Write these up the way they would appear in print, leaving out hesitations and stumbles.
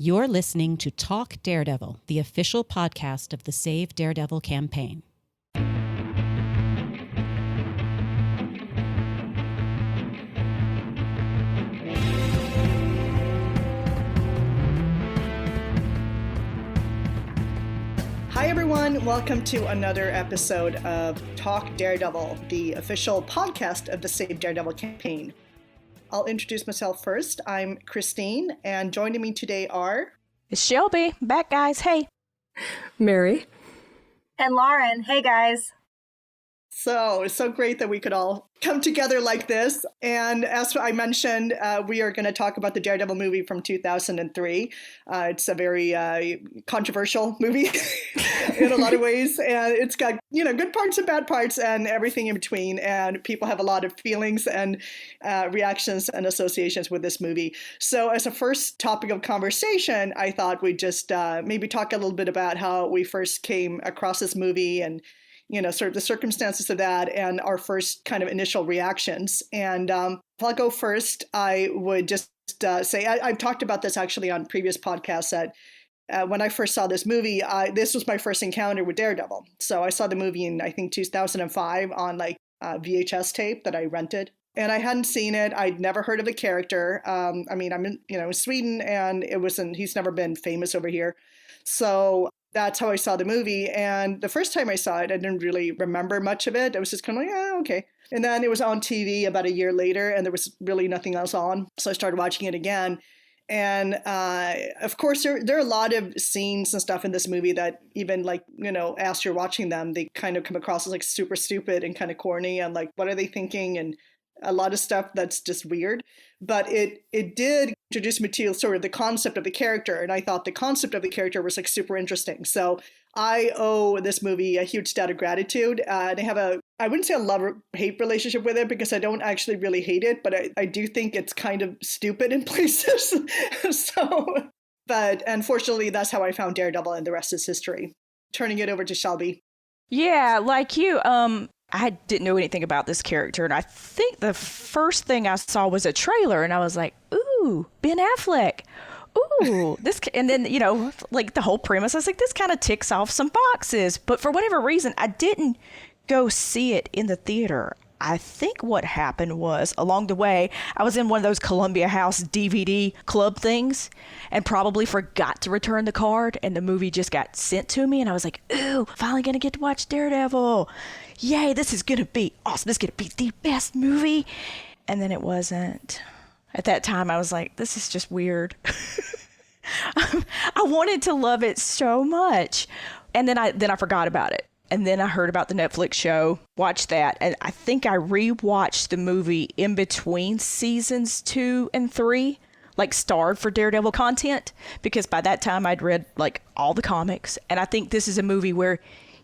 You're listening to Talk Daredevil, the official podcast of the Save Daredevil campaign. Hi everyone, welcome to another episode of Talk Daredevil, the official podcast of the Save Daredevil campaign. I'll introduce myself first. I'm Christine, and joining me today are... It's Shelby. Back, guys. Hey. Mary. And Lauren. Hey, guys. So, it's so great that we could all come together like this. And as I mentioned, we are going to talk about the Daredevil movie from 2003. It's a very controversial movie in a lot of ways. And it's got, good parts and bad parts and everything in between. And people have a lot of feelings and reactions and associations with this movie. So as a first topic of conversation, I thought we'd just maybe talk a little bit about how we first came across this movie and sort of the circumstances of that and our first kind of initial reactions. And if I'll go first, I would just say, I've talked about this actually on previous podcasts, that when I first saw this movie, this was my first encounter with Daredevil. So I saw the movie in, I think, 2005 on VHS tape that I rented. And I hadn't seen it. I'd never heard of the character. I'm in Sweden, and he's never been famous over here. So that's how I saw the movie. And the first time I saw it, I didn't really remember much of it. I was just kind of like, okay. And then it was on TV about a year later, and there was really nothing else on. So I started watching it again. And of course, there are a lot of scenes and stuff in this movie that even as you're watching them, they kind of come across as super stupid and kind of corny and what are they thinking? And a lot of stuff that's just weird. But it did introduce me to sort of the concept of the character. And I thought the concept of the character was super interesting. So I owe this movie a huge debt of gratitude. And I have I wouldn't say a love-hate relationship with it because I don't actually really hate it, but I do think it's kind of stupid in places. But unfortunately, that's how I found Daredevil, and the rest is history. Turning it over to Shelby. Yeah, like you, I didn't know anything about this character, and I think the first thing I saw was a trailer, and I was like, ooh, Ben Affleck. Ooh, this, and then, the whole premise, I was like, this kind of ticks off some boxes. But for whatever reason, I didn't go see it in the theater. I think what happened was, along the way, I was in one of those Columbia House DVD club things and probably forgot to return the card, and the movie just got sent to me, and I was like, ooh, finally gonna get to watch Daredevil. Yay, this is gonna be awesome. This is gonna be the best movie. And then it wasn't. At that time, I was like, this is just weird. I wanted to love it so much. And then I forgot about it. And then I heard about the Netflix show, watched that, and I think I rewatched the movie in between seasons 2 and 3, starved for Daredevil content, because by that time I'd read all the comics. And I think this is a movie where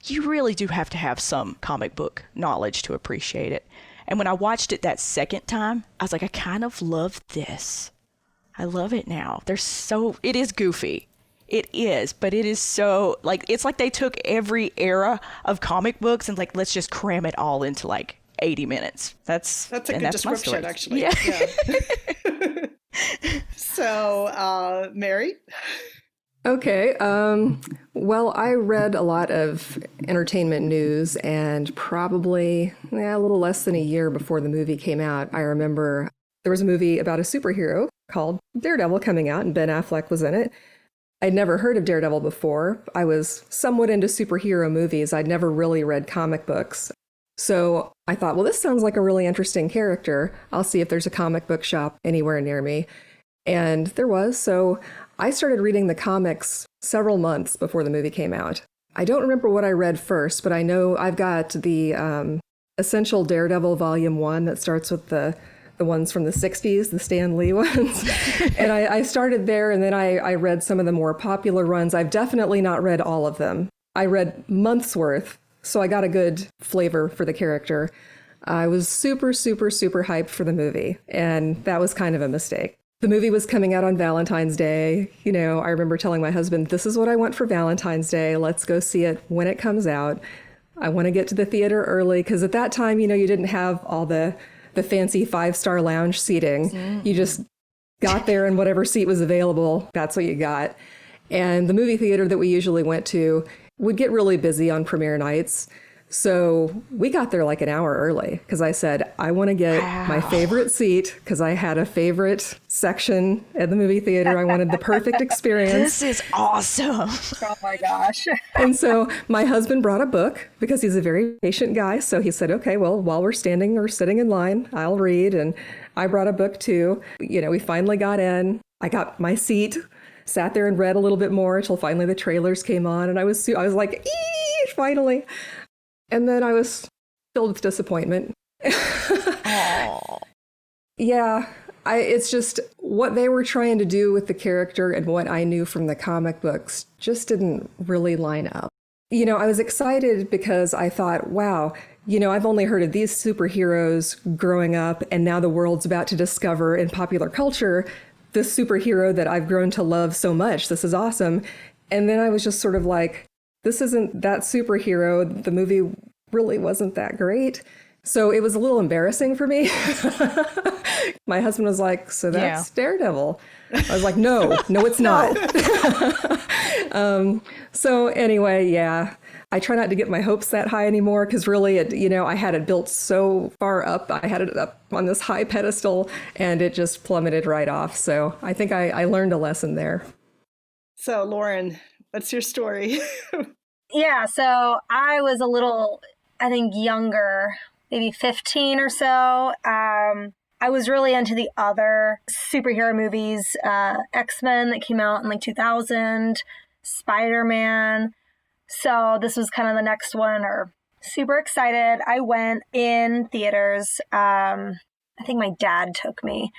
you really do have to have some comic book knowledge to appreciate it. And when I watched it that second time, I was like, I kind of love this. I love it now. It is goofy. It is, but it is so, it's like they took every era of comic books and let's just cram it all into 80 minutes. That's a good description, actually. Yeah. So, Mary? Okay. Well, I read a lot of entertainment news, and probably a little less than a year before the movie came out, I remember there was a movie about a superhero called Daredevil coming out, and Ben Affleck was in it. I'd never heard of Daredevil before. I was somewhat into superhero movies. I'd never really read comic books. So I thought, well, this sounds like a really interesting character. I'll see if there's a comic book shop anywhere near me. And there was. So I started reading the comics several months before the movie came out. I don't remember what I read first, but I know I've got the Essential Daredevil Volume 1 that starts with the ones from the 60s, the Stan Lee ones. And I started there, and then I read some of the more popular runs. I've definitely not read all of them. I read months worth, so I got a good flavor for the character. I was super, super, super hyped for the movie, and that was kind of a mistake. The movie was coming out on Valentine's Day. I remember telling my husband, this is what I want for Valentine's Day. Let's go see it when it comes out. I want to get to the theater early, because at that time, you didn't have all the fancy 5-star lounge seating. Mm-hmm. You just got there and whatever seat was available, that's what you got. And the movie theater that we usually went to would get really busy on premiere nights. So we got there like an hour early because I said, I want to get my favorite seat because I had a favorite section at the movie theater. I wanted the perfect experience. This is awesome. Oh my gosh. And so my husband brought a book because he's a very patient guy. So he said, okay, well, while we're standing or sitting in line, I'll read. And I brought a book too. You know, we finally got in. I got my seat, sat there and read a little bit more until finally the trailers came on. And I was like, ee, finally. And then I was filled with disappointment. Yeah, it's just what they were trying to do with the character and what I knew from the comic books just didn't really line up. You know, I was excited because I thought, wow, you know, I've only heard of these superheroes growing up, and now the world's about to discover in popular culture this superhero that I've grown to love so much. This is awesome. And then I was just sort of like, this isn't that superhero. The movie really wasn't that great. So it was a little embarrassing for me. My husband was like, so that's Daredevil. I was like, no, it's not. So anyway, yeah, I try not to get my hopes that high anymore because really, I had it built so far up. I had it up on this high pedestal and it just plummeted right off. So I think I learned a lesson there. So Lauren, what's your story? Yeah, so I was a little, I think, younger, maybe 15 or so. I was really into the other superhero movies, X-Men that came out in like 2000, Spider-Man. So this was kind of the next one, or super excited. I went in theaters. I think my dad took me.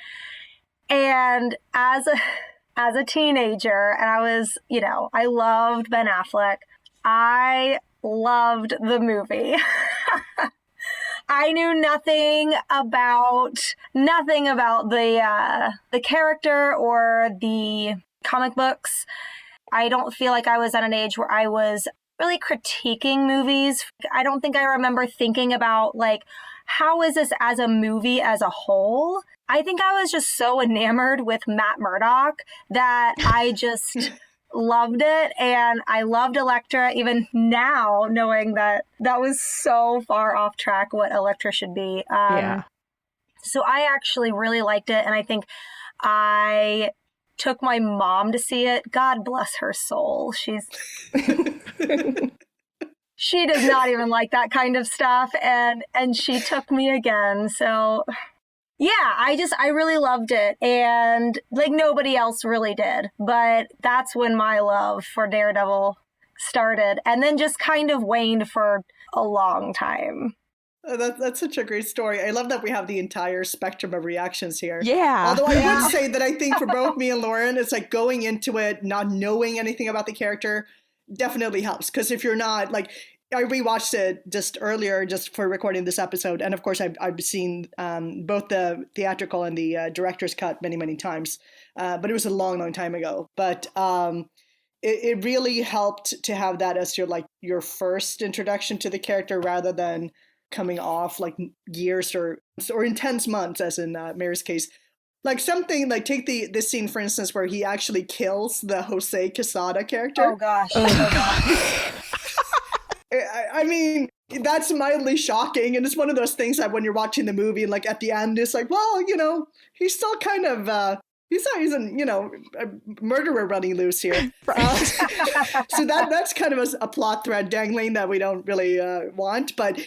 And as a teenager, and I was, I loved Ben Affleck. I loved the movie. I knew nothing about the character or the comic books. I don't feel like I was at an age where I was really critiquing movies. I don't think I remember thinking about, like, how is this as a movie as a whole? I think I was just so enamored with Matt Murdock that I just loved it. And I loved Elektra, even now, knowing that was so far off track what Elektra should be. So I actually really liked it. And I think I took my mom to see it. God bless her soul. She does not even like that kind of stuff. And she took me again. So yeah, I really loved it. And like nobody else really did. But that's when my love for Daredevil started and then just kind of waned for a long time. That's such a great story. I love that we have the entire spectrum of reactions here. Yeah. Although I would say that I think for both me and Lauren, it's like going into it, not knowing anything about the character definitely helps. Because if you're not, like, I rewatched it just earlier, just for recording this episode. And of course, I've seen both the theatrical and the director's cut many, many times. But it was a long, long time ago. But it really helped to have that as your first introduction to the character rather than coming off like years or intense months, as in Mary's case. Like something like take this scene, for instance, where he actually kills the Jose Quesada character. Oh gosh. I mean, that's mildly shocking. And it's one of those things that when you're watching the movie and like at the end, it's like, well, he's still kind of, he's a murderer running loose here. So that's kind of a plot thread dangling that we don't really want. But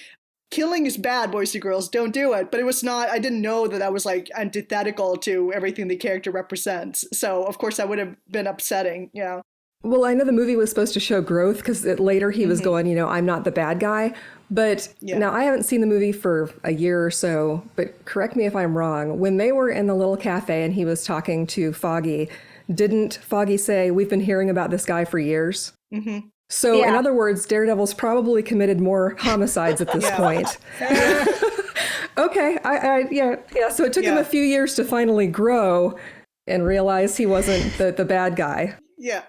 killing is bad, boys and girls. Don't do it. But it was not, I didn't know that was like antithetical to everything the character represents. So, of course, that would have been upsetting. Yeah. Well, I know the movie was supposed to show growth because later he was going, I'm not the bad guy. But now I haven't seen the movie for a year or so, but correct me if I'm wrong. When they were in the little cafe and he was talking to Foggy, didn't Foggy say, we've been hearing about this guy for years? Mm-hmm. So in other words, Daredevil's probably committed more homicides at this point. Okay. So it took him a few years to finally grow and realize he wasn't the bad guy. Yeah.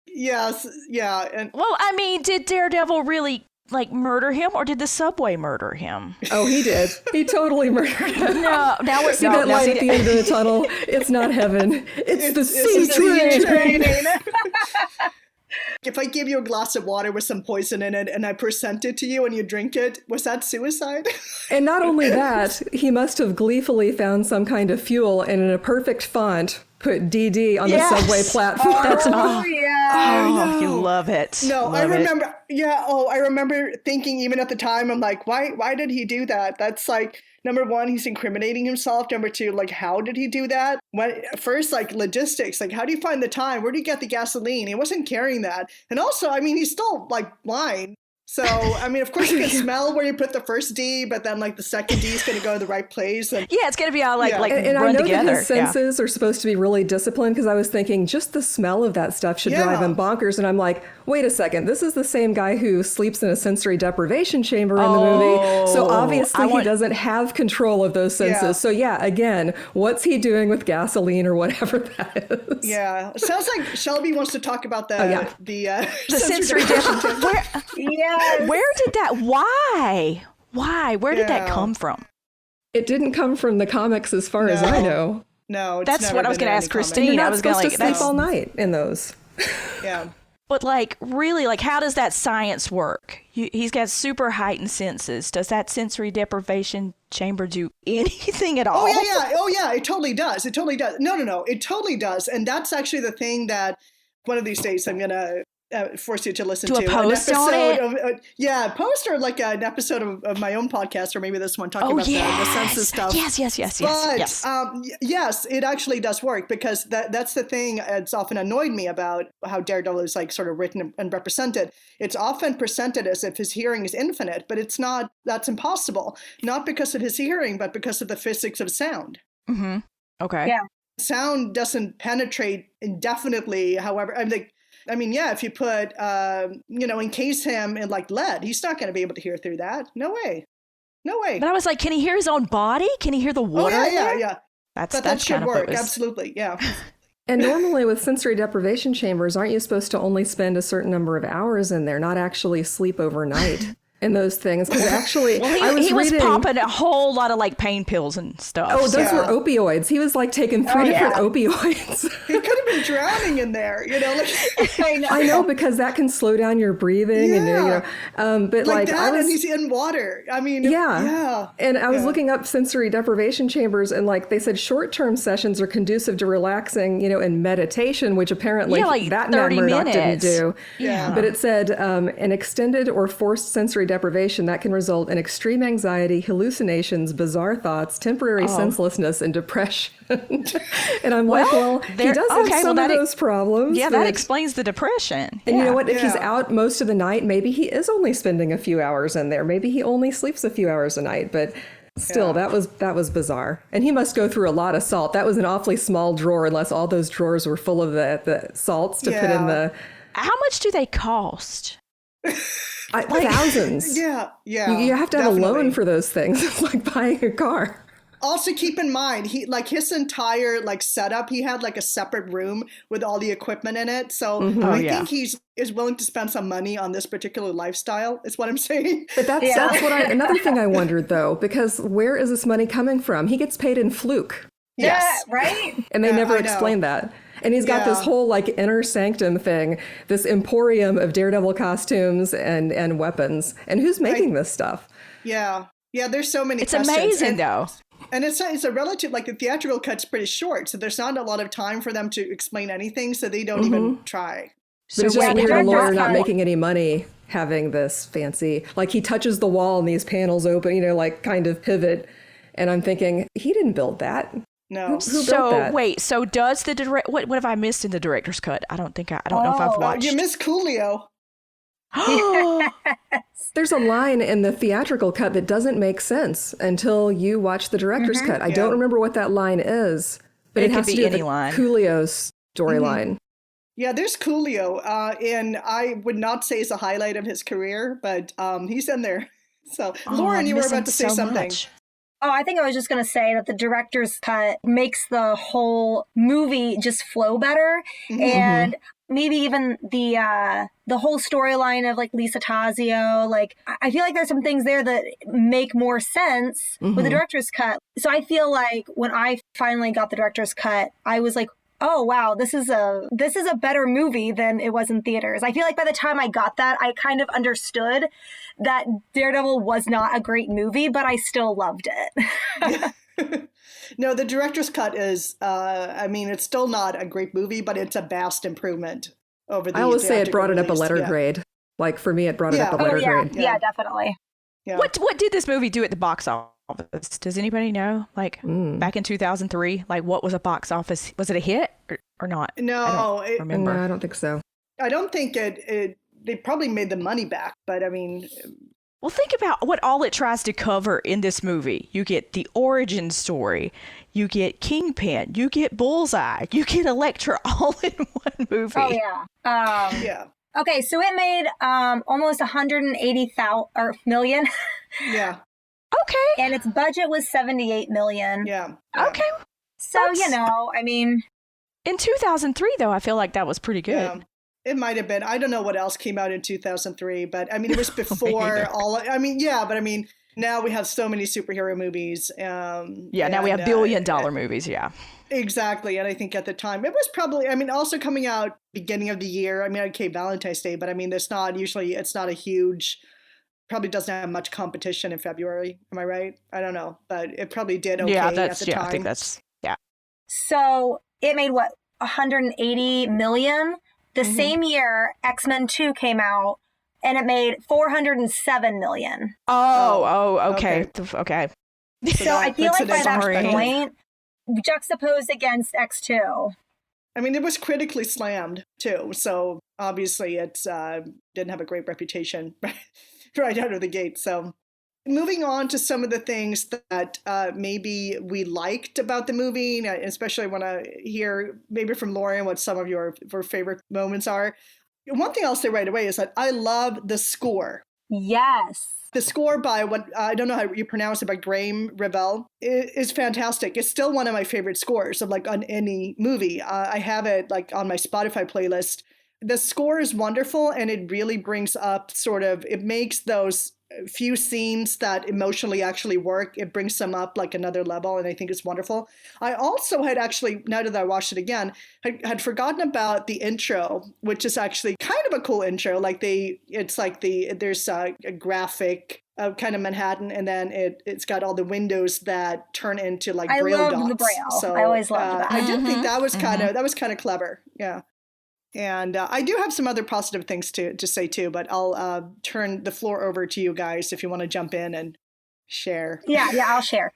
Yes. Yeah. And well, I mean, did Daredevil really like murder him, or did the subway murder him? Oh, he did. He totally murdered him. No, now we're See that light at the end of the tunnel? It's not heaven. It's the sea train. If I give you a glass of water with some poison in it and I present it to you and you drink it, was that suicide? And not only that, he must have gleefully found some kind of fuel and in a perfect font put DD on the subway platform. Oh, you love it. No, love I remember. Yeah. Oh, I remember thinking even at the time, I'm like, why did he do that? That's like, number one, he's incriminating himself. Number two, like, how did he do that? First, like logistics, like how do you find the time? Where do you get the gasoline? He wasn't carrying that. And also, I mean, he's still like blind. So, I mean, of course you can smell where you put the first D, but then like the second D is going to go to the right place. And, yeah, it's going to be all like and run I know together. That his senses are supposed to be really disciplined, because I was thinking just the smell of that stuff should drive him bonkers. And I'm like, wait a second, this is the same guy who sleeps in a sensory deprivation chamber in the movie. So obviously he doesn't have control of those senses. Yeah. So yeah, again, what's he doing with gasoline or whatever that is? Yeah. It sounds like Shelby wants to talk about the sensory deprivation. Where did that? Why? Where did that come from? It didn't come from the comics, as far as I know. No, that's what I was going to ask Christine. I was going to sleep all night in those. Yeah. But like, really, like, how does that science work? He's got super heightened senses. Does that sensory deprivation chamber do anything at all? Oh yeah. It totally does. It totally does. No. It totally does. And that's actually the thing that one of these days I'm going to force you to listen to a post on it? Post or like an episode of my own podcast, or maybe this one talking about the senses stuff. Yes. But yes, it actually does work, because that's the thing. It's often annoyed me about how Daredevil is like sort of written and represented. It's often presented as if his hearing is infinite, but it's not. That's impossible. Not because of his hearing, but because of the physics of sound. Mm-hmm. Okay. Yeah. Sound doesn't penetrate indefinitely. However, if you put, encase him in like lead, he's not going to be able to hear through that. No way. But I was like, can he hear his own body? Can he hear the water? Yeah. That should kind of work. Absolutely. Yeah. And normally with sensory deprivation chambers, aren't you supposed to only spend a certain number of hours in there, not actually sleep overnight? In those things, because actually he was popping a whole lot of like pain pills and stuff. Oh, those were opioids. He was like taking 3 different opioids. He could have been drowning in there, I know, because that can slow down your breathing, and but like that, and he's in water. I mean, And I was looking up sensory deprivation chambers, and like they said, short-term sessions are conducive to relaxing, and meditation, which apparently that Matt Murdock didn't do. Yeah. But it said an extended or forced sensory deprivation that can result in extreme anxiety, hallucinations, bizarre thoughts, temporary senselessness, and depression. And I'm like, he does have some of those problems. Yeah, that explains the depression. And you know what? If he's out most of the night, maybe he is only spending a few hours in there. Maybe he only sleeps a few hours a night. But still, that was bizarre. And he must go through a lot of salt. That was an awfully small drawer, unless all those drawers were full of the salts to put in the... How much do they cost? Thousands. Yeah. You have to have a loan for those things. It's like buying a car. Also, keep in mind, his entire setup, he had like a separate room with all the equipment in it. So I think he's willing to spend some money on this particular lifestyle, is what I'm saying. But that's what another thing I wondered, though, because where is this money coming from? He gets paid in fluke. Yes. Yeah, right? And they never explain that. And he's got this whole inner sanctum thing, this emporium of Daredevil costumes and weapons. And who's making this stuff? Yeah. Yeah, there's so many questions. It's amazing, though. And it's a relative, the theatrical cut's pretty short, so there's not a lot of time for them to explain anything, so they don't even try. But it's just weird, a lawyer not making any money having this fancy, he touches the wall and these panels open, kind of pivot. And I'm thinking, he didn't build that. No. Who built that? Wait, so does the what have I missed in the director's cut? I don't know if I've watched. You missed Coolio. There's a line in the theatrical cut that doesn't make sense until you watch the director's cut. I don't remember what that line is, but it has to do with Coolio's storyline. Yeah, there's Coolio, and I would not say it's a highlight of his career, but he's in there. So, Lauren, you were about to say something. Oh, I think I was just going to say that the director's cut makes the whole movie just flow better. And maybe even the whole storyline of like Lisa Tazio. Like, I feel like there's some things there that make more sense with the director's cut. So I feel like when I finally got the director's cut, I was like, oh wow, this is a better movie than it was in theaters. I feel like by the time I got that, I kind of understood that Daredevil was not a great movie, but I still loved it. No, the director's cut is, it's still not a great movie, but it's a vast improvement over the I always say it brought it up a release. letter grade. Like for me, it brought it up a letter grade. Yeah, definitely. Yeah. What did this movie do at the box office? Does anybody know? Like back in 2003, like what was a box office? Was it a hit or not? No, I don't remember. No, I don't think so. I don't think they probably made the money back, but I mean... Well, think about what all it tries to cover in this movie. You get the origin story, you get Kingpin, you get Bullseye, you get Elektra all in one movie. Oh, yeah. Yeah. Okay, so it made almost 180 million. Yeah. Okay. And its budget was 78 million. Yeah. Okay. So, In 2003, though, I feel like that was pretty good. Yeah. It might have been. I don't know what else came out in 2003, but I mean, it was before now we have so many superhero movies. Now we have billion-dollar movies, yeah. Exactly. And I think at the time, it was probably, also coming out beginning of the year. Okay, Valentine's Day, but it's not a huge, probably doesn't have much competition in February. Am I right? I don't know, but it probably did okay at the time. I think that's, yeah. So it made 180 million? The same year, X-Men 2 came out, and it made 407 million. Okay. Okay. So I feel like by that point, juxtaposed against X2. It was critically slammed, too. So obviously it didn't have a great reputation right out of the gate. So moving on to some of the things that maybe we liked about the movie, especially when I hear maybe from Lauren what some of your favorite moments are. One thing I'll say right away is that I love the score. Yes. The score by I don't know how you pronounce it, by Graham Revell is fantastic. It's still one of my favorite scores of on any movie. I have it on my Spotify playlist. The score is wonderful, and it really brings up it makes those few scenes that emotionally actually work, it brings them up another level, and I think it's wonderful. I also had actually, now that I watched it again, had forgotten about the intro, which is actually kind of a cool intro. There's a graphic of kind of Manhattan, and then it's got all the windows that turn into Braille dots. I love the Braille. So I always loved that. I did think that was kind of clever. Yeah. And I do have some other positive things to say, too, but I'll turn the floor over to you guys if you want to jump in and share. Yeah, I'll share.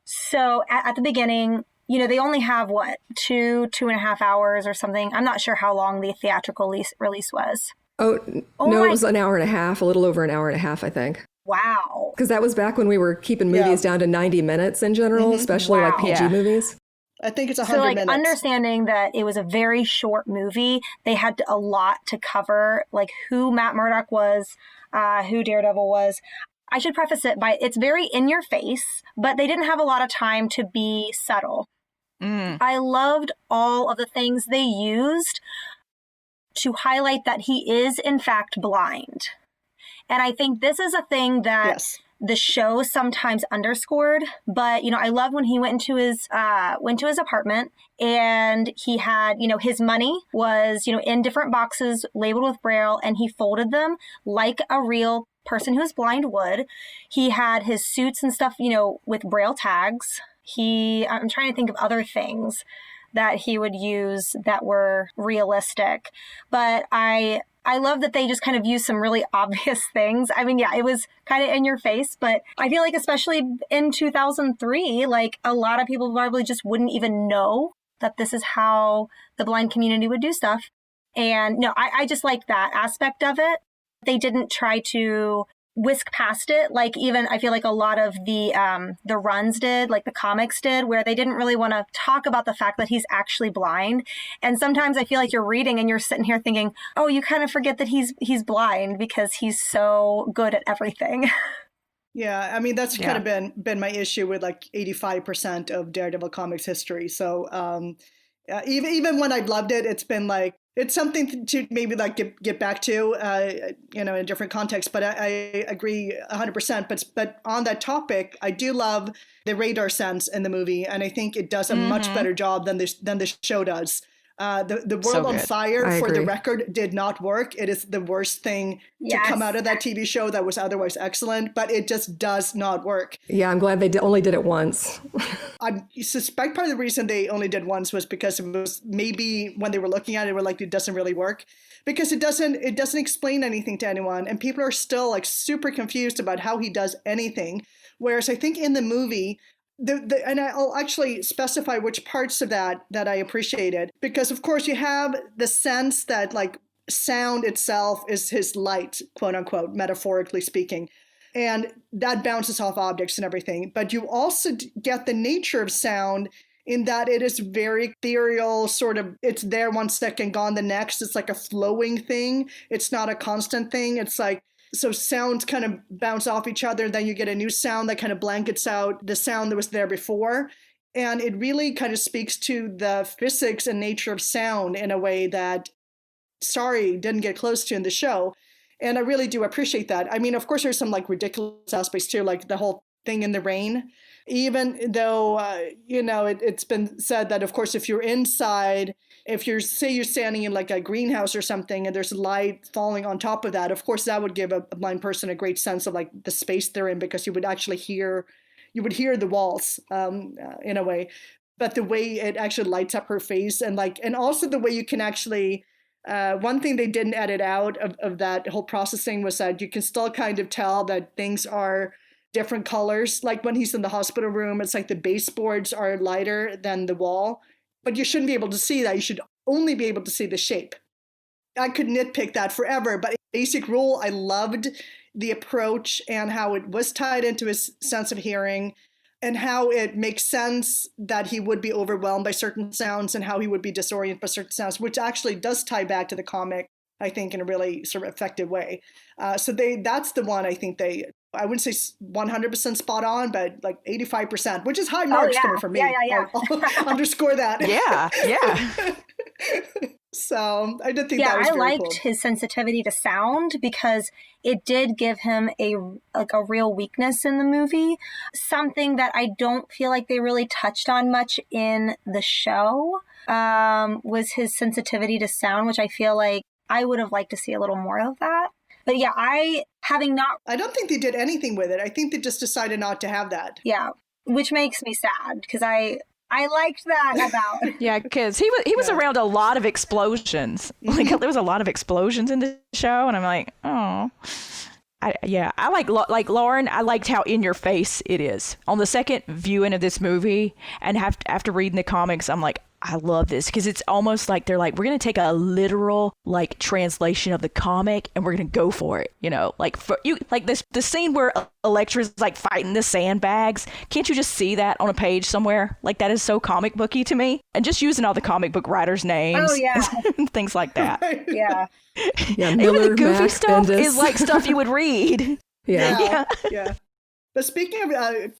So at the beginning, they only have, 2.5 hours or something. I'm not sure how long the theatrical release was. Oh no, it was an hour and a half, a little over an hour and a half, I think. Wow. Because that was back when we were keeping movies down to 90 minutes in general, especially PG movies. I think it's 100 minutes. Understanding that it was a very short movie, they had a lot to cover, who Matt Murdock was, who Daredevil was. I should preface it by it's very in your face, but they didn't have a lot of time to be subtle. I loved all of the things they used to highlight that he is, in fact, blind. And I think this is a thing that the show sometimes underscored, but I love when he went into his apartment, and he had his money was in different boxes labeled with Braille, and he folded them like a real person who's blind would. He had his suits and stuff with Braille tags. I'm trying to think of other things that he would use that were realistic, but I love that they just kind of use some really obvious things. It was kind of in your face, but I feel like especially in 2003, a lot of people probably just wouldn't even know that this is how the blind community would do stuff. And no, I just like that aspect of it. They didn't try to whisk past it. Even I feel like a lot of the runs did, the comics did, where they didn't really want to talk about the fact that he's actually blind. And sometimes I feel like you're reading and you're sitting here thinking, oh, you kind of forget that he's blind because he's so good at everything. Yeah, that's kind of been my issue with 85% of Daredevil comics history. So even when I've loved it, it's been it's something to maybe like get back to, in a different context. But I agree 100%. But on that topic, I do love the radar sense in the movie, and I think it does a much better job than the show does. The World on Fire, for the record, did not work. It is the worst thing to come out of that TV show that was otherwise excellent, but it just does not work. Yeah, I'm glad they only did it once. I suspect part of the reason they only did once was because it was maybe when they were looking at it, were like, it doesn't really work, because it doesn't explain anything to anyone, and people are still like super confused about how he does anything. Whereas I think in the movie, and I'll actually specify which parts of that I appreciated, because of course you have the sense that like sound itself is his light, quote unquote, metaphorically speaking, and that bounces off objects and everything. But you also get the nature of sound in that it is very ethereal, sort of, it's there one second, gone the next. It's like a flowing thing. It's not a constant thing. It's like, so sounds kind of bounce off each other. Then you get a new sound that kind of blankets out the sound that was there before. And it really kind of speaks to the physics and nature of sound in a way that, didn't get close to in the show. And I really do appreciate that. I mean, of course, there's some like ridiculous aspects too, like the whole thing in the rain. Even though, it's been said that, of course, if you're inside, if you're standing in like a greenhouse or something and there's light falling on top of that, of course, that would give a blind person a great sense of like the space they're in, because you would actually hear the walls in a way. But the way it actually lights up her face, and also the way you can actually, one thing they didn't edit out of that whole processing was that you can still kind of tell that things are different colors. Like when he's in the hospital room, it's like the baseboards are lighter than the wall, but you shouldn't be able to see that. You should only be able to see the shape. I could nitpick that forever, but basic rule, I loved the approach and how it was tied into his sense of hearing, and how it makes sense that he would be overwhelmed by certain sounds and how he would be disoriented by certain sounds, which actually does tie back to the comic, I think, in a really sort of effective way. So that's the one I think I wouldn't say 100% spot on, but like 85%, which is high marks coming from me. Yeah. I'll underscore that. Yeah. So I did think that was very cool. I liked his sensitivity to sound, because it did give him a real weakness in the movie. Something that I don't feel like they really touched on much in the show was his sensitivity to sound, which I feel like I would have liked to see a little more of that. But yeah, I don't think they did anything with it. I think they just decided not to have that. Yeah, which makes me sad, because I liked that about. Yeah, because he was around a lot of explosions. Like there was a lot of explosions in the show, and I'm like, oh. I like Lauren. I liked how in your face it is on the second viewing of this movie, and after reading the comics, I'm like, I love this, because it's almost like they're like, we're going to take a literal like translation of the comic and we're going to go for it. Like for you, like the scene where Elektra's like fighting the sandbags. Can't you just see that on a page somewhere? Like that is so comic booky to me, and just using all the comic book writers' names. Oh yeah, things like that. Yeah. Even the goofy stuff is like stuff you would read. Yeah. But speaking of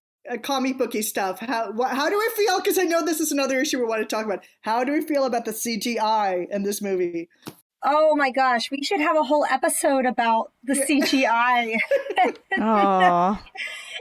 comic booky stuff, how do I feel? Because I know this is another issue we want to talk about. How do we feel about the CGI in this movie? Oh my gosh, we should have a whole episode about the CGI. Aww.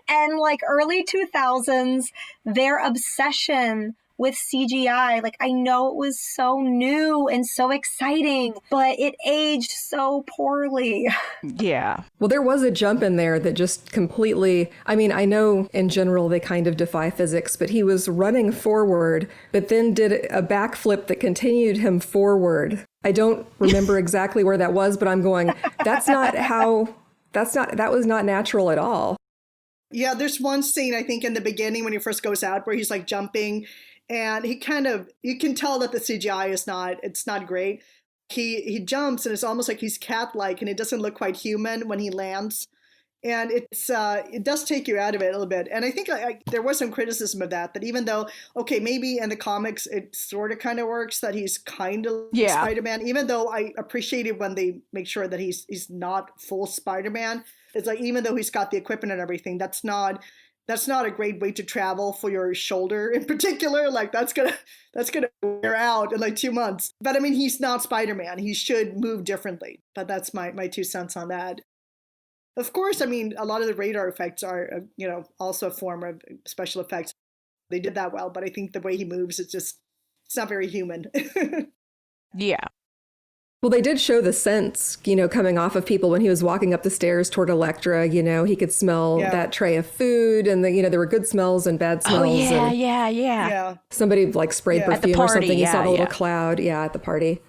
And like early 2000s, their obsession with CGI. Like, I know it was so new and so exciting, but it aged so poorly. Yeah. Well, there was a jump in there that just completely, I mean, I know in general they kind of defy physics, but he was running forward, but then did a backflip that continued him forward. I don't remember exactly where that was, but I'm going, that was not natural at all. Yeah, there's one scene, I think, in the beginning when he first goes out where he's like jumping, and he kind of, you can tell that the CGI it's not great. He jumps and it's almost like he's cat-like, and it doesn't look quite human when he lands. And it does take you out of it a little bit. And I think there was some criticism of that even though, okay, maybe in the comics it sort of kind of works that he's kind of Spider-Man, even though I appreciate it when they make sure that he's not full Spider-Man. It's like, even though he's got the equipment and everything, that's not that's not a great way to travel for your shoulder in particular. Like that's gonna wear out in like 2 months. But I mean, he's not Spider-Man. He should move differently. But that's my 2 cents on that. Of course, I mean, a lot of the radar effects are, also a form of special effects. They did that well, but I think the way he moves, it's not very human. Yeah. Well, they did show the scents, coming off of people when he was walking up the stairs toward Elektra. He could smell that tray of food, and there were good smells and bad smells. Oh, yeah, and yeah. Somebody like sprayed perfume or something. You saw the little cloud, at the party.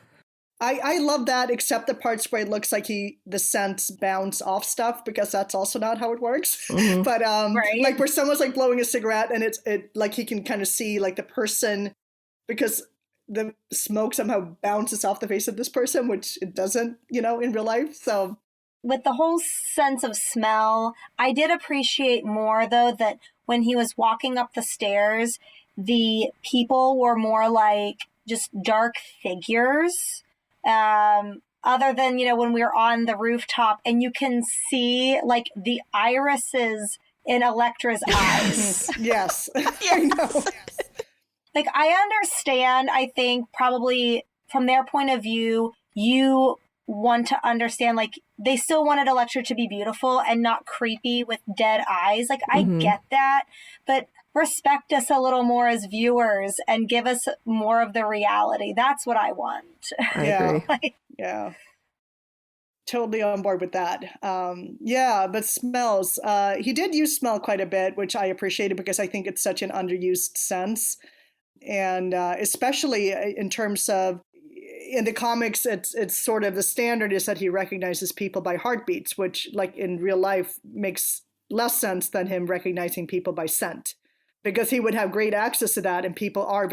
I love that, except the parts where it looks like the scents bounce off stuff, because that's also not how it works. Mm-hmm. But like where someone's like blowing a cigarette, and it like he can kind of see like the person, because the smoke somehow bounces off the face of this person, which it doesn't, in real life. So with the whole sense of smell, I did appreciate more, though, that when he was walking up the stairs, the people were more like just dark figures. Other than, when we were on the rooftop, and you can see like the irises in Elektra's eyes. Yes. I know. Like, I understand, I think probably from their point of view, you want to understand, like, they still wanted Elektra to be beautiful and not creepy with dead eyes. Like, I get that, but respect us a little more as viewers and give us more of the reality. That's what I want. I agree. Yeah. Totally on board with that. But smells. He did use smell quite a bit, which I appreciated, because I think it's such an underused sense. And especially in terms of, in the comics, it's sort of the standard is that he recognizes people by heartbeats, which like in real life makes less sense than him recognizing people by scent, because he would have great access to that. And people are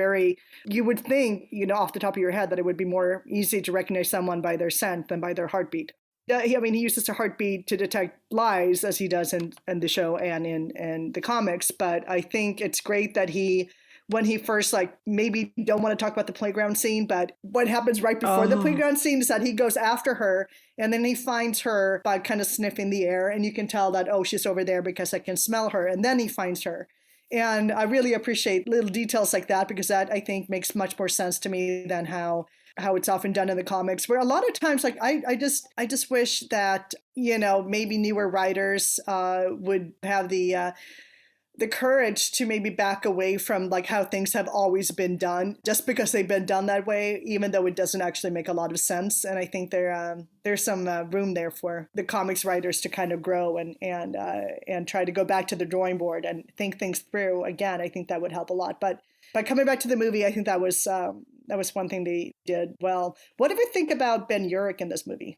you would think, off the top of your head, that it would be more easy to recognize someone by their scent than by their heartbeat. He uses a heartbeat to detect lies, as he does in the show and in the comics. But I think it's great that when he first, like, maybe don't want to talk about the playground scene, but what happens right before the playground scene is that he goes after her, and then he finds her by kind of sniffing the air, and you can tell that, she's over there because I can smell her, and then he finds her. And I really appreciate little details like that, because that, I think, makes much more sense to me than how it's often done in the comics, where a lot of times, like, I just wish that, maybe newer writers would have the courage to maybe back away from like how things have always been done, just because they've been done that way, even though it doesn't actually make a lot of sense. And I think there's some room there for the comics writers to kind of grow and try to go back to the drawing board and think things through again. I think that would help a lot. But by coming back to the movie, I think that was one thing they did well. What did you think about Ben Urich in this movie?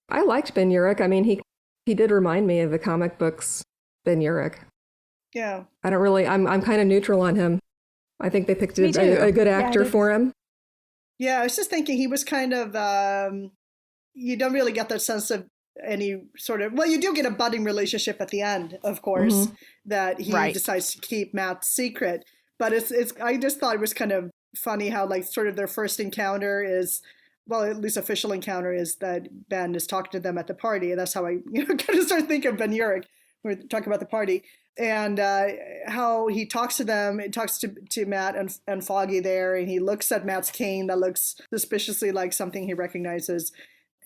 I liked Ben Urich. I mean, he did remind me of the comic books Ben Urich. Yeah. I don't really, I'm kind of neutral on him. I think they picked a good actor for him. Yeah, I was just thinking he was kind of, you don't really get that sense of any sort of, well, you do get a budding relationship at the end, of course, that he decides to keep Matt's secret. But I just thought it was kind of funny how, like, sort of their first encounter is, well, at least official encounter is that Ben is talking to them at the party. And that's how I kind of started thinking of Ben Urich. We're talking about the party. And how he talks to them, he talks to Matt and Foggy there, and he looks at Matt's cane that looks suspiciously like something he recognizes.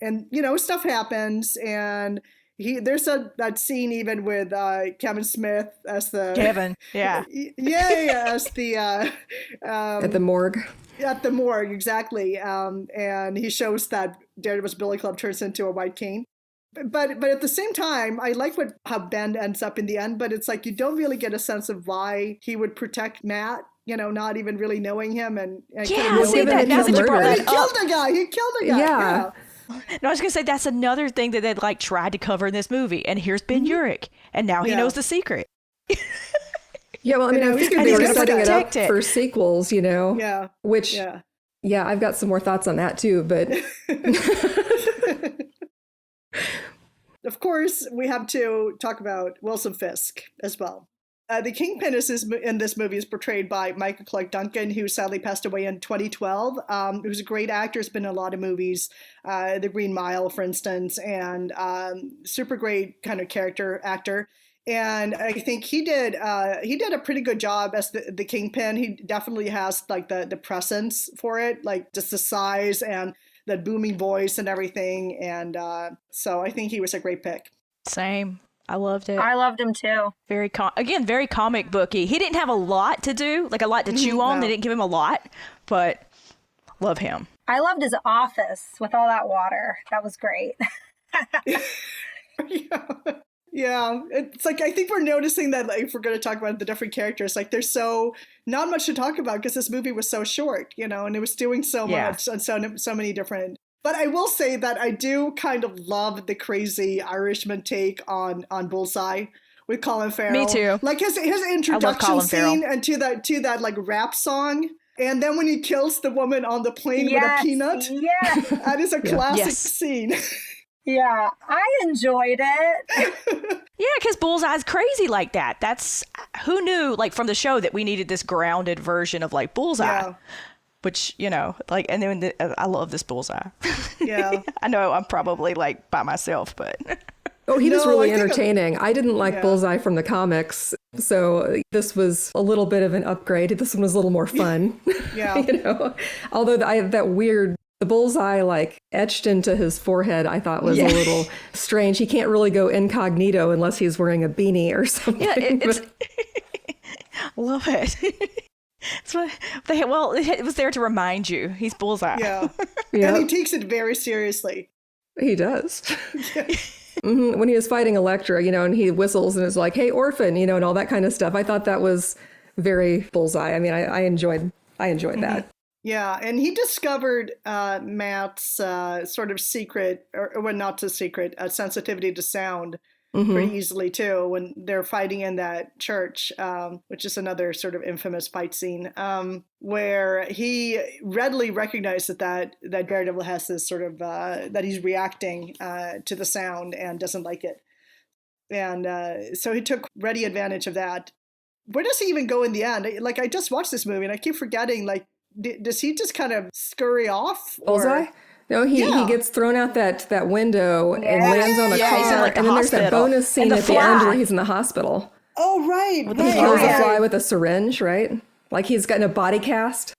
And, stuff happens, and there's that scene even with Kevin Smith as the... Kevin, yeah. as the... at the morgue. At the morgue, exactly. And he shows that Daredevil's Billy Club turns into a white cane. But at the same time, I like how Ben ends up in the end, but it's like you don't really get a sense of why he would protect Matt, not even really knowing him. And yeah, see, that's what you brought that up. He killed a guy. Yeah. No, I was going to say that's another thing that they like tried to cover in this movie. And here's Ben Urich, and now he knows the secret. Yeah, well, I mean, I figured they were setting it up for sequels, Yeah. Which, yeah, I've got some more thoughts on that too, but... Of course, we have to talk about Wilson Fisk as well. The Kingpin in this movie is portrayed by Michael Clark Duncan, who sadly passed away in 2012. He was a great actor, has been in a lot of movies, The Green Mile, for instance, and super great kind of character actor. And I think he did a pretty good job as the Kingpin. He definitely has like the presence for it, like just the size and the booming voice and everything. And so I think he was a great pick. Same. I loved it. I loved him too. Very comic booky. He didn't have a lot to do, like a lot to chew on. No. They didn't give him a lot, but love him. I loved his office with all that water. That was great. Yeah, it's like I think we're noticing that like if we're going to talk about the different characters, like there's so not much to talk about because this movie was so short, and it was doing so much and so many different. But I will say that I do kind of love the crazy Irishman take on Bullseye with Colin Farrell. Me too. Like his introduction scene and to that like rap song. And then when he kills the woman on the plane with a peanut. Yes. That is a classic scene. Yeah, I enjoyed it. Yeah, because Bullseye's crazy like that. That's who knew, like from the show, that we needed this grounded version of like Bullseye. Yeah. Which, like, and then I love this Bullseye. Yeah. I know I'm probably like by myself, but. Oh, he was really entertaining. I didn't like Bullseye from the comics, so this was a little bit of an upgrade. This one was a little more fun. Yeah. Although the Bullseye like etched into his forehead, I thought was a little strange. He can't really go incognito unless he's wearing a beanie or something. Yeah, it's love it. It was there to remind you he's Bullseye. Yeah. And he takes it very seriously. He does. Mm-hmm. When he was fighting Elektra, and he whistles and is like, "Hey, orphan," and all that kind of stuff. I thought that was very Bullseye. I mean, I enjoyed that. Yeah, and he discovered Matt's sort of secret, or not so secret, sensitivity to sound pretty easily too when they're fighting in that church, which is another sort of infamous fight scene, where he readily recognized that Daredevil has this sort of that he's reacting to the sound and doesn't like it, and so he took ready advantage of that. Where does he even go in the end? Like I just watched this movie and I keep forgetting. Like, does he just kind of scurry off? Bullseye? No, he gets thrown out that window and lands on the car. He's in, like, and then there's that bonus scene at the end where he's in the hospital. Oh, right. He kills a fly with a syringe, right? Like he's gotten a body cast.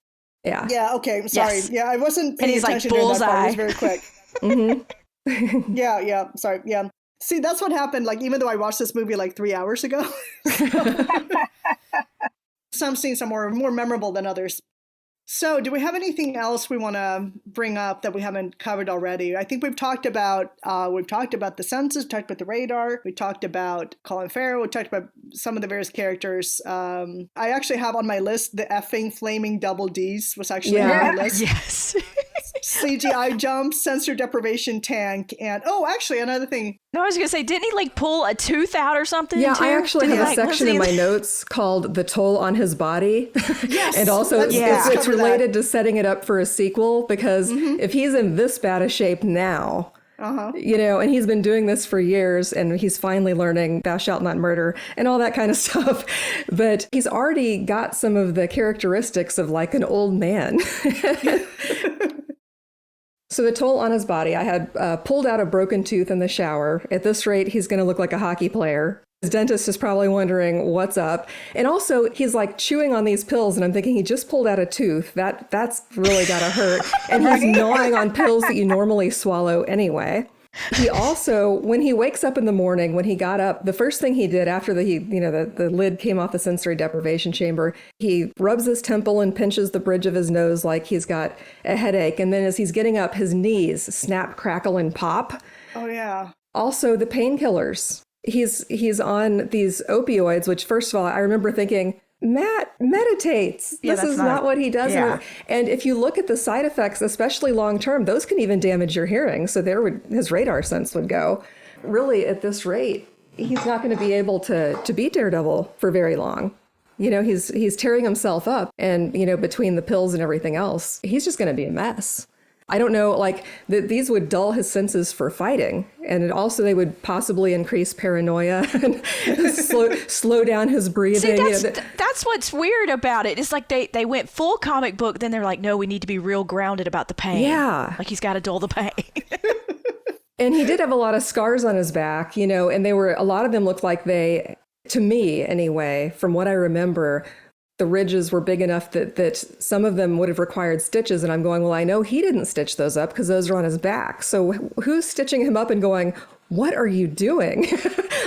Yeah. Yeah, okay. Sorry. Yes. Yeah, I wasn't paying attention to that part. It was very quick. Mm-hmm. Yeah. Sorry. Yeah. See, that's what happened. Like, even though I watched this movie like 3 hours ago, some scenes are more memorable than others. So do we have anything else we want to bring up that we haven't covered already? I think we've talked about the census, talked about the radar, we talked about Colin Farrell, we talked about some of the various characters. I actually have on my list the effing flaming double Ds was actually on my list. Yes. CGI jump, sensor deprivation tank, and actually another thing. No, I was gonna say, didn't he like pull a tooth out or something? Yeah, too? I actually have a section in my notes called "The Toll on His Body," and also it's related to setting it up for a sequel because if he's in this bad a shape now. And he's been doing this for years and he's finally learning thou shalt not murder and all that kind of stuff. But he's already got some of the characteristics of like an old man. So the toll on his body, I had pulled out a broken tooth in the shower. At this rate, he's going to look like a hockey player. His dentist is probably wondering what's up. And also, he's like chewing on these pills, and I'm thinking he just pulled out a tooth. That's really got to hurt. And he's gnawing on pills that you normally swallow anyway. He also, when he wakes up in the morning, when he got up, the first thing he did after the lid came off the sensory deprivation chamber, he rubs his temple and pinches the bridge of his nose like he's got a headache. And then as he's getting up, his knees snap, crackle, and pop. Oh, yeah. Also, the painkillers. He's on these opioids, which first of all, I remember thinking, Matt meditates. This is not what he does. Yeah. And if you look at the side effects, especially long term, those can even damage your hearing. So his radar sense would go. Really, at this rate, he's not going to be able to be Daredevil for very long. He's tearing himself up, and between the pills and everything else, he's just going to be a mess. I don't know, like these would dull his senses for fighting, and they would possibly increase paranoia and slow down his breathing. See, that's what's weird about it. It's like they went full comic book, then they're like, no, we need to be real grounded about the pain. Yeah, like he's got to dull the pain. And he did have a lot of scars on his back, and a lot of them looked like they to me anyway, from what I remember, the ridges were big enough that some of them would have required stitches. And I'm going, well, I know he didn't stitch those up because those are on his back. So who's stitching him up and going, what are you doing?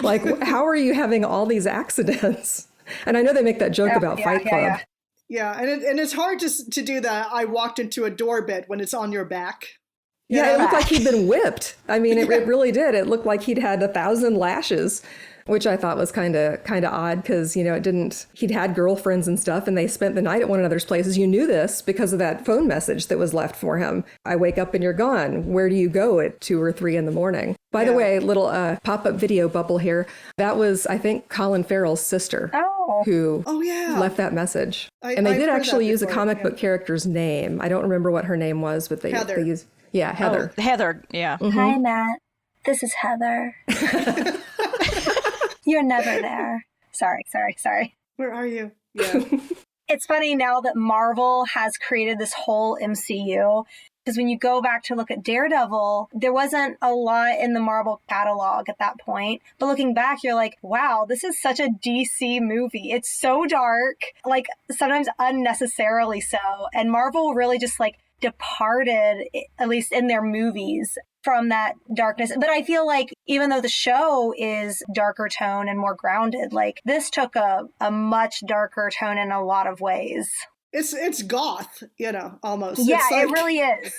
Like, how are you having all these accidents? And I know they make that joke about Fight Club. Yeah, and it's hard to do that. I walked into a door bit when it's on your back. Yeah, it looked like he'd been whipped. I mean, it really did. It looked like he'd had 1,000 lashes, which I thought was kind of odd because, you know, he'd had girlfriends and stuff and they spent the night at one another's places. You knew this because of that phone message that was left for him. I wake up and you're gone. Where do you go at 2 or 3 in the morning? By the way, little pop-up video bubble here. That was, I think, Colin Farrell's sister who left that message. And they did actually use a comic book character's name. I don't remember what her name was, but they used... Yeah, Heather. Oh, Heather, yeah. Mm-hmm. Hi, Matt. This is Heather. You're never there. Sorry. Where are you? Yeah. It's funny now that Marvel has created this whole MCU, because when you go back to look at Daredevil, there wasn't a lot in the Marvel catalog at that point. But looking back, you're like, wow, this is such a DC movie. It's so dark, like sometimes unnecessarily so. And Marvel really just like departed, at least in their movies, from that darkness. But I feel like even though the show is darker tone and more grounded, like this took a much darker tone in a lot of ways. It's goth, you know, almost. Yeah, it's like... it really is.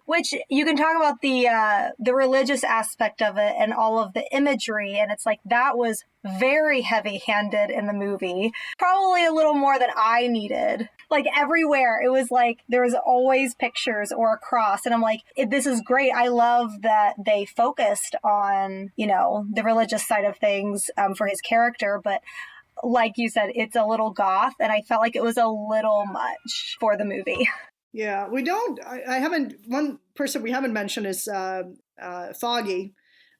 Which you can talk about the religious aspect of it and all of the imagery, and it's like that was very heavy-handed in the movie. Probably a little more than I needed. Like everywhere, it was like there was always pictures or a cross, and I'm like, this is great. I love that they focused on, you know, the religious side of things for his character, but like you said, it's a little goth, and I felt like it was a little much for the movie. Yeah, we don't. I haven't. One person we haven't mentioned is Foggy,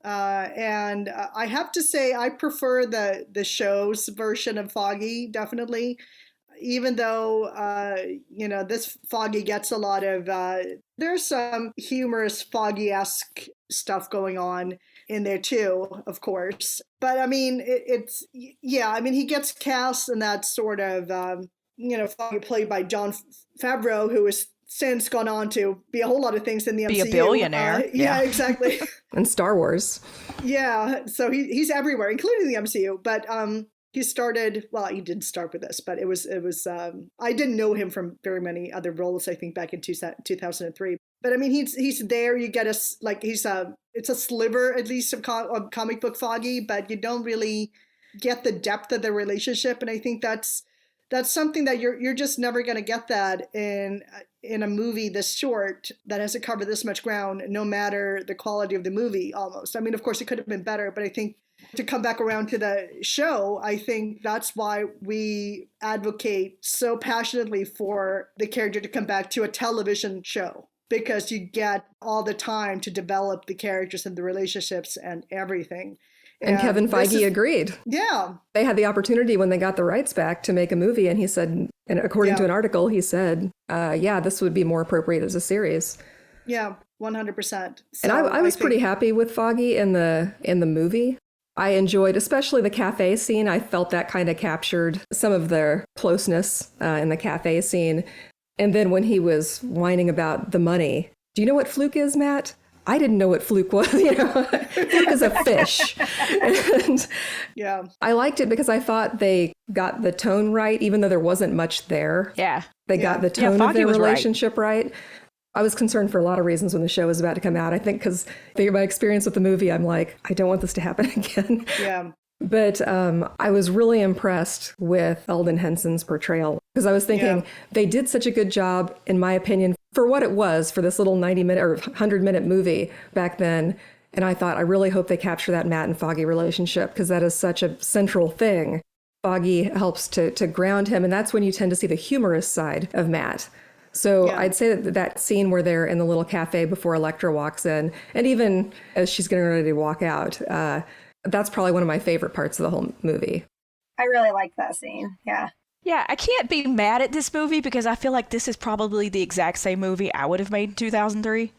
and I have to say I prefer the show's version of Foggy, definitely. Even though you know, this Foggy gets a lot of there's some humorous Foggy-esque stuff going on in there too, of course. But I mean, it's I mean, he gets cast in that sort of you know, Foggy played by Jon Favreau, who has since gone on to be a whole lot of things in the MCU. Be a billionaire. Yeah, exactly. And Star Wars. Yeah, so he's everywhere, including the MCU. But he started, well, he didn't start with this, but it was I didn't know him from very many other roles, I think, back in 2003. But I mean, he's there. You get it's a sliver, at least, of comic book Foggy, but you don't really get the depth of the relationship. And I think that's something that you're just never going to get that in a movie this short that has to cover this much ground, no matter the quality of the movie. Almost. I mean, of course, it could have been better, but I think to come back around to the show, I think that's why we advocate so passionately for the character to come back to a television show, because you get all the time to develop the characters and the relationships and everything. And Kevin Feige agreed. Yeah. They had the opportunity when they got the rights back to make a movie, and he said, and according to an article, he said, this would be more appropriate as a series. Yeah, 100%. So and I was pretty happy with Foggy in the movie. I enjoyed, especially the cafe scene. I felt that kind of captured some of their closeness in the cafe scene. And then when he was whining about the money, do you know what fluke is, Matt? I didn't know what fluke was. You know, fluke is a fish. And yeah, I liked it because I thought they got the tone right, even though there wasn't much there. Yeah. They got the tone of their relationship right. I was concerned for a lot of reasons when the show was about to come out. I think because my experience with the movie, I'm like, I don't want this to happen again. Yeah. But I was really impressed with Eldon Henson's portrayal, because I was thinking they did such a good job, in my opinion, for what it was, for this little 90-minute or 100-minute movie back then. And I thought, I really hope they capture that Matt and Foggy relationship, because that is such a central thing. Foggy helps to ground him, and that's when you tend to see the humorous side of Matt. So I'd say that scene where they're in the little cafe before Elektra walks in, and even as she's getting ready to walk out, that's probably one of my favorite parts of the whole movie. I really like that scene. Yeah. Yeah, I can't be mad at this movie because I feel like this is probably the exact same movie I would have made in 2003.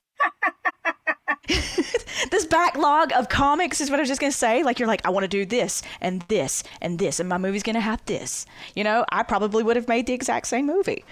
This backlog of comics is what I was just going to say. Like, you're like, I want to do this and this and this, and my movie's going to have this. You know, I probably would have made the exact same movie.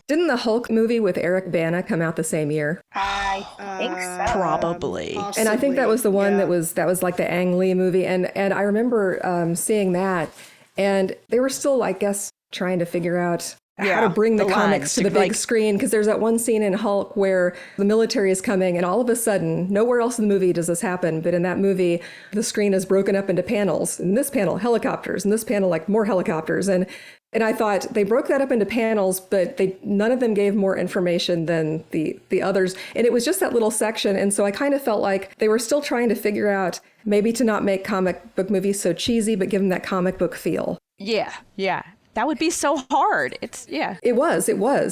Didn't the Hulk movie with Eric Bana come out the same year? I think so. Probably. Possibly. And I think that was the one Yeah. that was like the Ang Lee movie. And I remember seeing that, and they were still, I guess, trying to figure out how to bring the comics to the big screen, because there's that one scene in Hulk where the military is coming, and all of a sudden, nowhere else in the movie does this happen, but in that movie, the screen is broken up into panels. In this panel, helicopters. In this panel, like more helicopters. And I thought they broke that up into panels, but none of them gave more information than the others. And it was just that little section. And so I kind of felt like they were still trying to figure out maybe to not make comic book movies so cheesy, but give them that comic book feel. Yeah. That would be so hard. It was.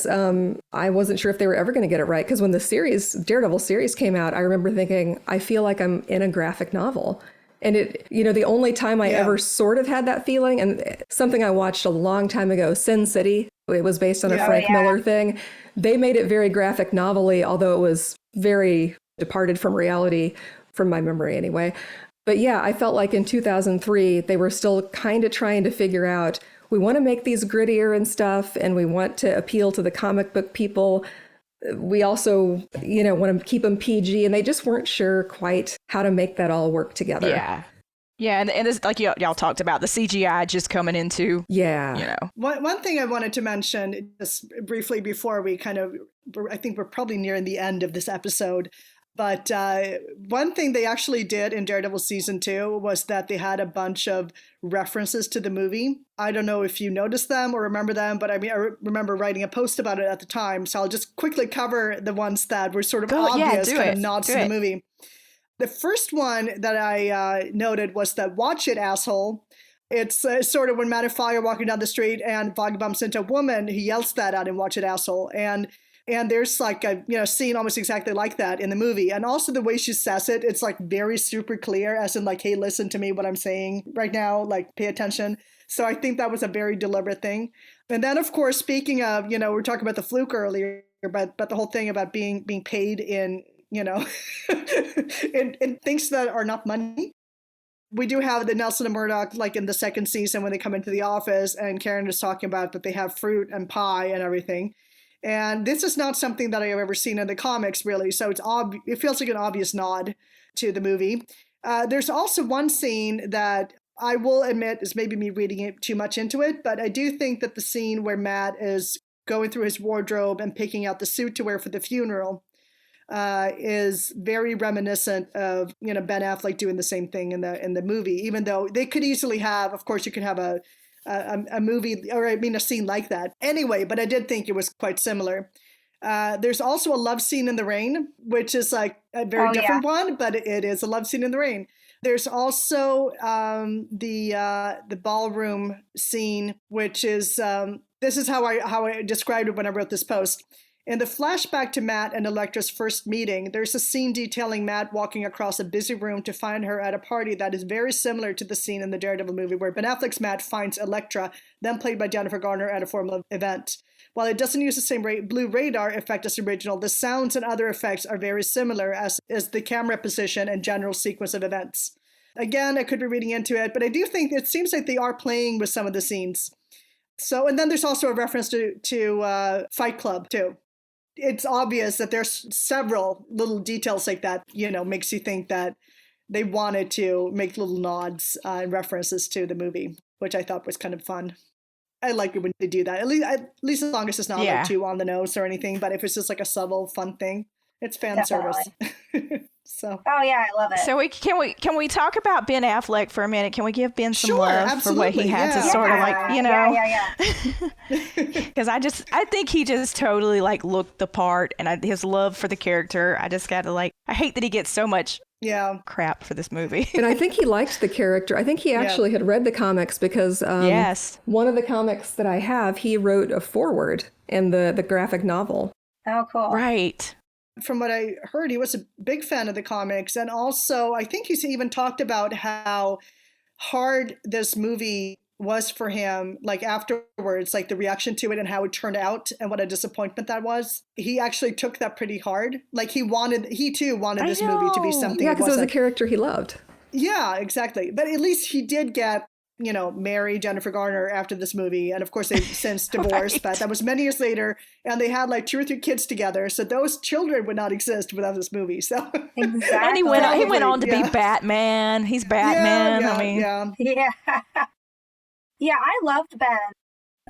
I wasn't sure if they were ever going to get it right, because when the Daredevil series came out, I remember thinking, I feel like I'm in a graphic novel. And the only time I ever sort of had that feeling, and something I watched a long time ago, Sin City, it was based on a Frank Miller thing. They made it very graphic novel-y, although it was very departed from reality, from my memory anyway. But yeah, I felt like in 2003, they were still kind of trying to figure out, we want to make these grittier and stuff, and we want to appeal to the comic book people. We also, want to keep them PG, and they just weren't sure quite how to make that all work together. Yeah, and it's like y'all talked about the CGI just coming into, One thing I wanted to mention just briefly before we I think we're probably nearing the end of this episode, but one thing they actually did in Daredevil Season 2 was that they had a bunch of references to the movie. I don't know if you noticed them or remember them, but I remember writing a post about it at the time. So I'll just quickly cover the ones that were sort of obvious nods to the movie. The first one that I noted was that "Watch it, asshole." It's sort of when Matt and Foggy are walking down the street and Foggy bumps into a woman, he yells that at him, "Watch it, asshole." And there's like a scene almost exactly like that in the movie. And also the way she says it, it's like very super clear, as in like, hey, listen to me, what I'm saying right now, like pay attention. So I think that was a very deliberate thing. And then, of course, speaking of, we were talking about the fluke earlier, but the whole thing about being paid in, in things that are not money. We do have the Nelson and Murdock, like in the second season when they come into the office and Karen is talking about that they have fruit and pie and everything. And this is not something that I have ever seen in the comics, really. So it feels like an obvious nod to the movie. There's also one scene that I will admit is maybe me reading it too much into it, but I do think that the scene where Matt is going through his wardrobe and picking out the suit to wear for the funeral is very reminiscent of Ben Affleck doing the same thing in the movie. Even though they could easily have, of course, you could have a movie, or a scene like that. Anyway, but I did think it was quite similar. There's also a love scene in the rain, which is like a very different one, but it is a love scene in the rain. There's also the ballroom scene, which is this is how I described it when I wrote this post. In the flashback to Matt and Elektra's first meeting, there's a scene detailing Matt walking across a busy room to find her at a party that is very similar to the scene in the Daredevil movie where Ben Affleck's Matt finds Elektra, then played by Jennifer Garner, at a formal event. While it doesn't use the same blue radar effect as the original, the sounds and other effects are very similar, as is the camera position and general sequence of events. Again, I could be reading into it, but I do think it seems like they are playing with some of the scenes. So, and then there's also a reference to Fight Club, too. It's obvious that there's several little details like that, makes you think that they wanted to make little nods and references to the movie, which I thought was kind of fun. I like it when they do that, at least as long as it's not like too on the nose or anything, but if it's just like a subtle, fun thing, it's fan service. So. Oh yeah, I love it. So can we talk about Ben Affleck for a minute? Can we give Ben some love absolutely. for what he had to sort of because I think he just totally like looked the part, and his love for the character. I just gotta I hate that he gets so much crap for this movie. And I think he liked the character. I think he actually had read the comics because one of the comics that I have, he wrote a foreword in the graphic novel. Oh, cool. Right. From what I heard, he was a big fan of the comics. And also, I think he's even talked about how hard this movie was for him, like afterwards, like the reaction to it and how it turned out and what a disappointment that was. He actually took that pretty hard. Like he too wanted this movie to be something. Yeah, because it was a character he loved. Yeah, exactly. But at least he did get, marry Jennifer Garner after this movie. And of course they've since divorced, right. But that was many years later. And they had like 2 or 3 kids together. So those children would not exist without this movie. So exactly. And he went on to be Batman. He's Batman. Yeah. Yeah, I loved Ben.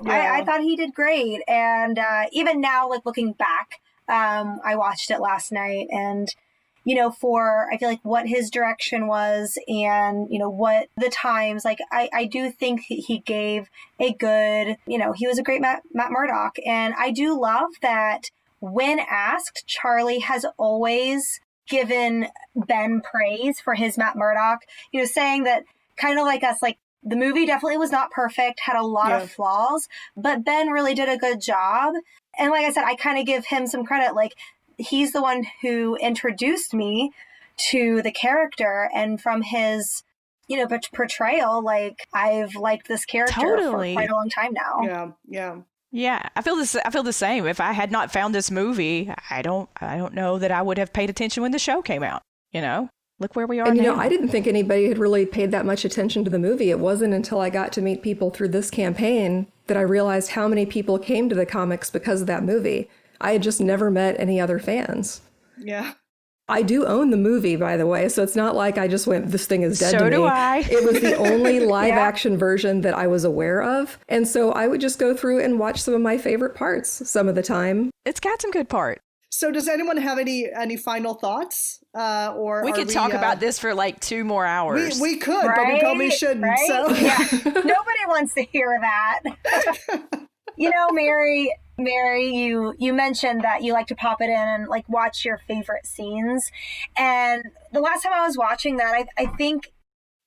Yeah. I thought he did great. And even now, like looking back, I watched it last night and, I feel like what his direction was and, what the times, like I do think he gave a good, he was a great Matt Murdock. And I do love that when asked, Charlie has always given Ben praise for his Matt Murdock, saying that kind of like us, like, the movie definitely was not perfect, had a lot of flaws, but Ben really did a good job. And like I said, I kind of give him some credit. Like, he's the one who introduced me to the character. And from his, portrayal, like, I've liked this character for quite a long time now. Yeah, I feel the same. If I had not found this movie, I don't know that I would have paid attention when the show came out, Look where we are now. And, I didn't think anybody had really paid that much attention to the movie. It wasn't until I got to meet people through this campaign that I realized how many people came to the comics because of that movie. I had just never met any other fans. Yeah. I do own the movie, by the way, so it's not like I just went, this thing is dead to me. So do I. It was the only live action version that I was aware of. And so I would just go through and watch some of my favorite parts some of the time. It's got some good parts. So does anyone have any final thoughts? Or we could talk about this for like 2 more hours. We could, right? But we probably shouldn't. Right? So. Yeah. Nobody wants to hear that. Mary, you mentioned that you like to pop it in and like watch your favorite scenes. And the last time I was watching that, I think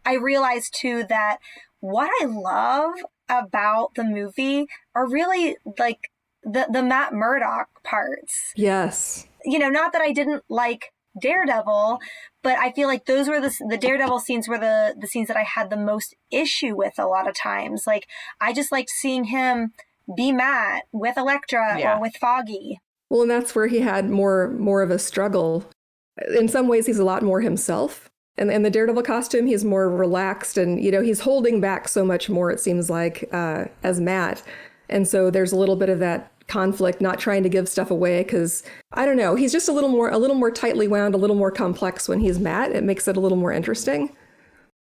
I realized too that what I love about the movie are really like the Matt Murdock parts. Yes. Not that I didn't like Daredevil, but I feel like those were the Daredevil scenes were the scenes that I had the most issue with a lot of times. Like, I just liked seeing him be Matt with Elektra or with Foggy. Well, and that's where he had more of a struggle. In some ways, he's a lot more himself. And in the Daredevil costume, he's more relaxed and, he's holding back so much more, it seems like, as Matt. And so there's a little bit of that conflict, not trying to give stuff away because, I don't know, he's just a little more tightly wound, a little more complex when he's Matt. It makes it a little more interesting.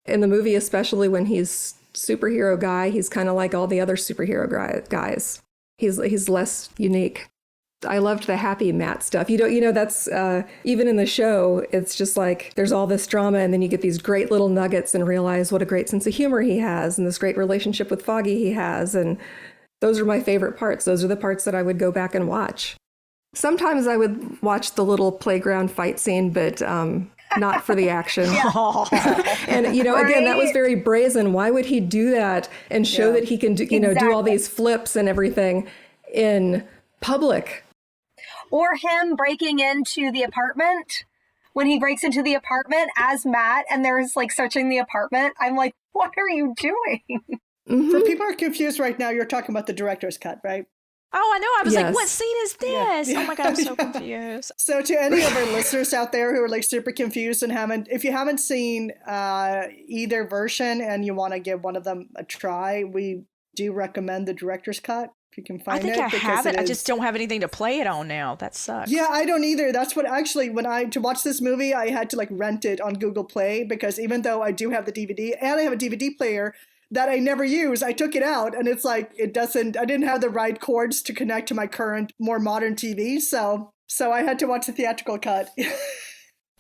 In the movie, especially when he's superhero guy, he's kind of like all the other superhero guys. He's less unique. I loved the happy Matt stuff. That's even in the show, it's just like there's all this drama and then you get these great little nuggets and realize what a great sense of humor he has and this great relationship with Foggy he has. And those are my favorite parts. Those are the parts that I would go back and watch. Sometimes I would watch the little playground fight scene, but not for the action. And, again, that was very brazen. Why would he do that and show that he can do, do all these flips and everything in public? Or him breaking into the apartment. When he breaks into the apartment as Matt and there's like searching the apartment, I'm like, what are you doing? Mm-hmm. For people who are confused right now, you're talking about the director's cut, right? Oh, I know. I was like, what scene is this? Yeah. Oh my God, I'm so confused. So to any of our listeners out there who are like super confused and if you haven't seen either version and you want to give one of them a try, we do recommend the director's cut. If you can find it. I think I have it. I just don't have anything to play it on now. That sucks. Yeah, I don't either. That's what actually, to watch this movie, I had to like rent it on Google Play because even though I do have the DVD and I have a DVD player that I never use, I took it out and it's like, I didn't have the right cords to connect to my current, more modern TV. So I had to watch the theatrical cut.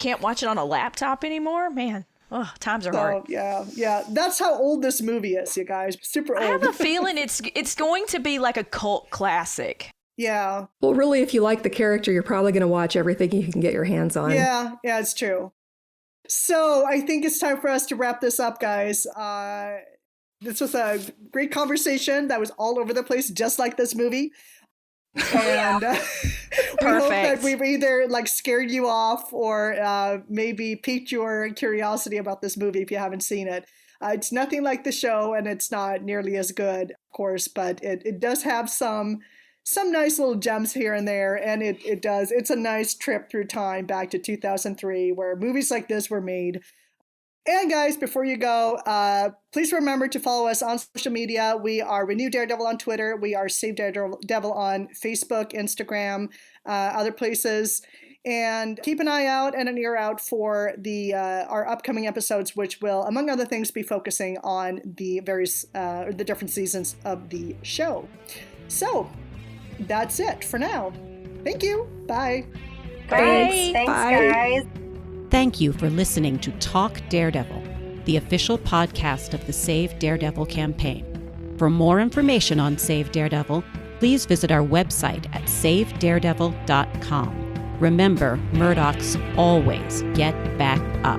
Can't watch it on a laptop anymore? Man. Oh, times are hard. Yeah. That's how old this movie is, you guys. Super old. I have a feeling it's going to be like a cult classic. Yeah. Well, really, if you like the character, you're probably going to watch everything you can get your hands on. Yeah, it's true. So I think it's time for us to wrap this up, guys. This was a great conversation that was all over the place, just like this movie. And we hope that we've either like scared you off or maybe piqued your curiosity about this movie if you haven't seen it. It's nothing like the show, and it's not nearly as good, of course, but it does have some nice little gems here and there, and it's a nice trip through time back to 2003 where movies like this were made. And guys, before you go, please remember to follow us on social media. We are Renew Daredevil on Twitter. We are Save Daredevil on Facebook, Instagram, other places. And keep an eye out and an ear out for our upcoming episodes, which will, among other things, be focusing on the different seasons of the show. So that's it for now. Thank you. Bye. Thanks, Bye. guys. Thank you for listening to Talk Daredevil, the official podcast of the Save Daredevil campaign. For more information on Save Daredevil, please visit our website at savedaredevil.com. Remember, Murdochs always get back up.